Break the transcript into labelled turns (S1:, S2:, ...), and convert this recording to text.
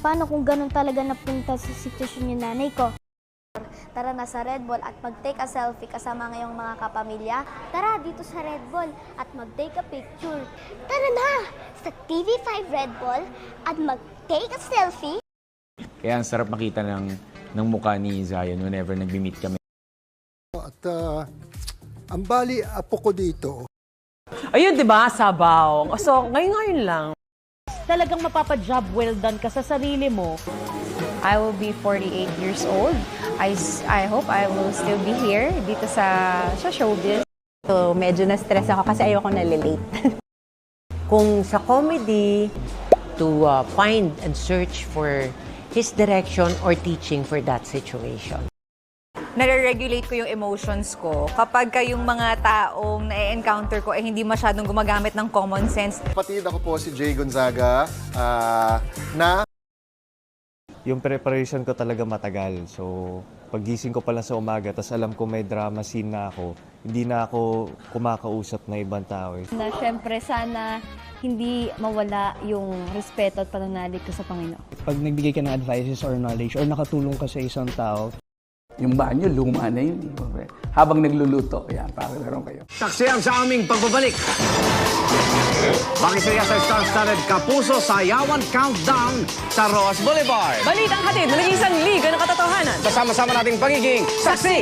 S1: Paano kung ganun talaga napunta sa sitwasyon yung nanay ko? Tara na sa Red Bull at mag-take a selfie kasama ngayong mga kapamilya. Tara dito sa Red Bull at mag-take a picture.
S2: Tara na sa TV5 Red Bull at mag-take a selfie.
S3: Kaya ang sarap makita ng mukha ni Zion whenever nag-meet kami.
S4: At ang bali, apo ko dito.
S5: Ayun, di ba? Sabaw. So, ngayon lang.
S6: Talagang mapapa-job well done ka sa sarili mo.
S7: I will be 48 years old. I hope I will still be here dito sa showbiz.
S8: So, medyo na-stress ako kasi ayoko na-late.
S9: Kung sa comedy, to find and search for his direction or teaching for that situation.
S10: Nare-regulate ko yung emotions ko kapag yung mga taong na-encounter ko ay hindi masyadong gumagamit ng common sense.
S11: Kapatid, ako po si Jay Gonzaga na
S12: yung preparation ko talaga matagal. So, paggising ko pa lang sa umaga, tas alam ko may drama scene na ako, hindi na ako kumakausap na ibang tao.
S1: Na syempre sana hindi mawala yung respeto at pananalig ko sa Panginoon.
S13: Pag nagbigay ka ng advices or knowledge or nakatulong ka sa isang tao,
S14: yung banyo, luma na yun. Habang nagluluto, yan, pakalaroon kayo.
S15: Saksiyan sa aming pagbabalik. Makisaya sa star-studded Kapuso Sayawan Countdown sa Ross Boulevard.
S5: Balitang hatid na nag-isang liga ng katotohanan.
S15: Kasama-sama nating pagiging saksi!